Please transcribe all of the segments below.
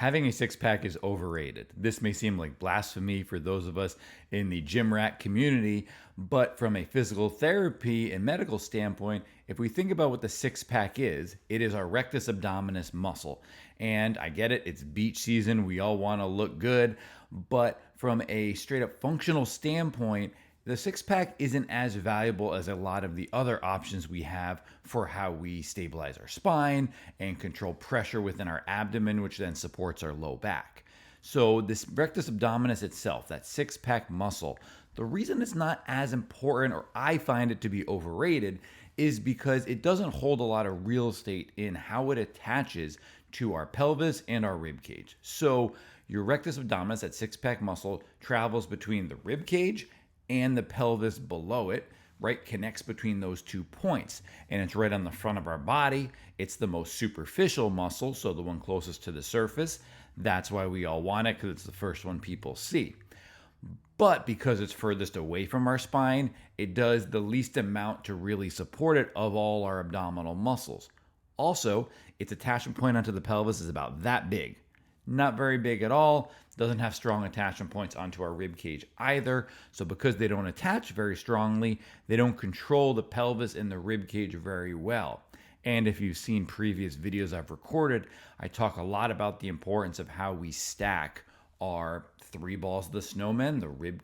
Having a six pack is overrated. This may seem like blasphemy for those of us in the gym rat community, but from a physical therapy and medical standpoint, if we think about what the six pack is, it is our rectus abdominis muscle. And I get it, it's beach season, we all want to look good, but from a straight up functional standpoint, the six pack isn't as valuable as a lot of the other options we have for how we stabilize our spine and control pressure within our abdomen, which then supports our low back. So, this rectus abdominis itself, that six pack muscle, the reason it's not as important, or I find it to be overrated, is because it doesn't hold a lot of real estate in how it attaches to our pelvis and our rib cage. So, your rectus abdominis, that six pack muscle, travels between the rib cage and the pelvis below it, right? Connects between those 2 points. And it's right on the front of our body. It's the most superficial muscle, so the one closest to the surface. That's why we all want it, because it's the first one people see. But because it's furthest away from our spine, it does the least amount to really support it of all our abdominal muscles. Also, its attachment point onto the pelvis is about that big. Not very big at all, doesn't have strong attachment points onto our rib cage either. So because they don't attach very strongly, they don't control the pelvis and the rib cage very well. And if you've seen previous videos I've recorded, I talk a lot about the importance of how we stack our three balls of the snowman, the rib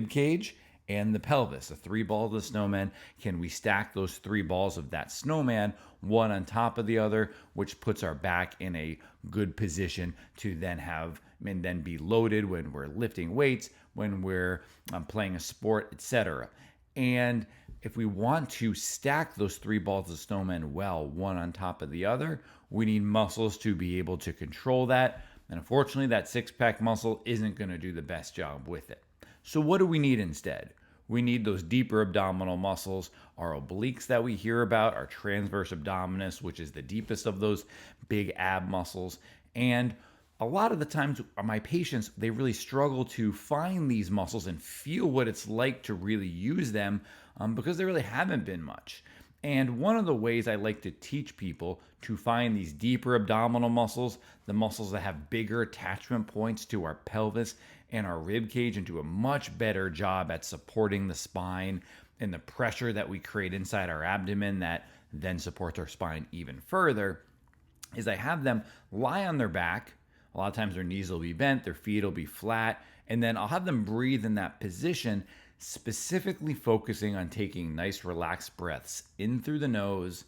cage, and the pelvis. The three balls of the snowman, can we stack those three balls of that snowman one on top of the other, which puts our back in a good position to then be loaded when we're lifting weights, when we're playing a sport, etc. And if we want to stack those three balls of snowman well, one on top of the other, we need muscles to be able to control that. And unfortunately, that six pack muscle isn't going to do the best job with it. So what do we need instead? We need those deeper abdominal muscles, our obliques that we hear about, our transverse abdominis, which is the deepest of those big ab muscles. And a lot of the times, my patients, they really struggle to find these muscles and feel what it's like to really use them because there really haven't been much. And one of the ways I like to teach people to find these deeper abdominal muscles, the muscles that have bigger attachment points to our pelvis and our rib cage, and do a much better job at supporting the spine and the pressure that we create inside our abdomen that then supports our spine even further, is I have them lie on their back. A lot of times their knees will be bent, their feet will be flat, and then I'll have them breathe in that position, specifically focusing on taking nice relaxed breaths in through the nose,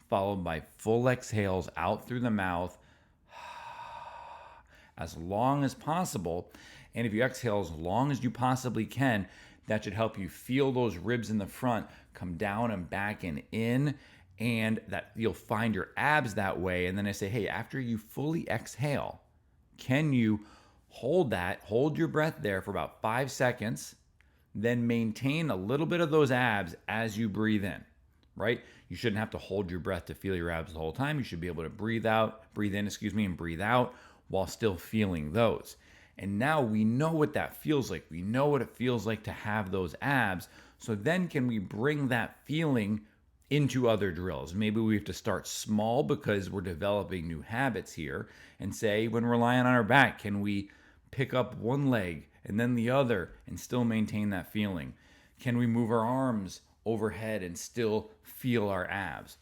followed by full exhales out through the mouth, as long as possible. And if you exhale as long as you possibly can, that should help you feel those ribs in the front come down and back and in, and that you'll find your abs that way. And then I say, hey, after you fully exhale, can you hold your breath there for about 5 seconds, then maintain a little bit of those abs as you breathe in, right? You shouldn't have to hold your breath to feel your abs the whole time. You should be able to breathe in, and breathe out while still feeling those. And now we know what that feels like. We know what it feels like to have those abs. So then can we bring that feeling into other drills? Maybe we have to start small because we're developing new habits here, and say when we're lying on our back, can we pick up one leg and then the other and still maintain that feeling? Can we move our arms overhead and still feel our abs?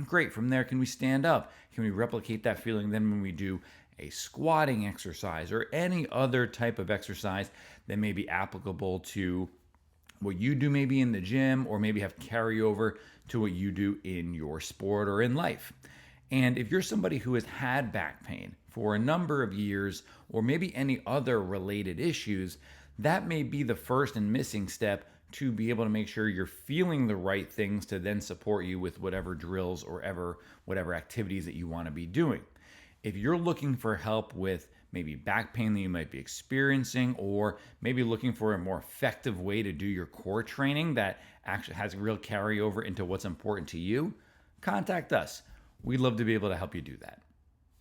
Great. From there, can we stand up? Can we replicate that feeling then when we do a squatting exercise or any other type of exercise that may be applicable to what you do maybe in the gym, or maybe have carryover to what you do in your sport or in life? And if you're somebody who has had back pain for a number of years, or maybe any other related issues, that may be the first and missing step to be able to make sure you're feeling the right things to then support you with whatever drills or whatever activities that you want to be doing. If you're looking for help with maybe back pain that you might be experiencing, or maybe looking for a more effective way to do your core training that actually has real carryover into what's important to you, contact us. We'd love to be able to help you do that.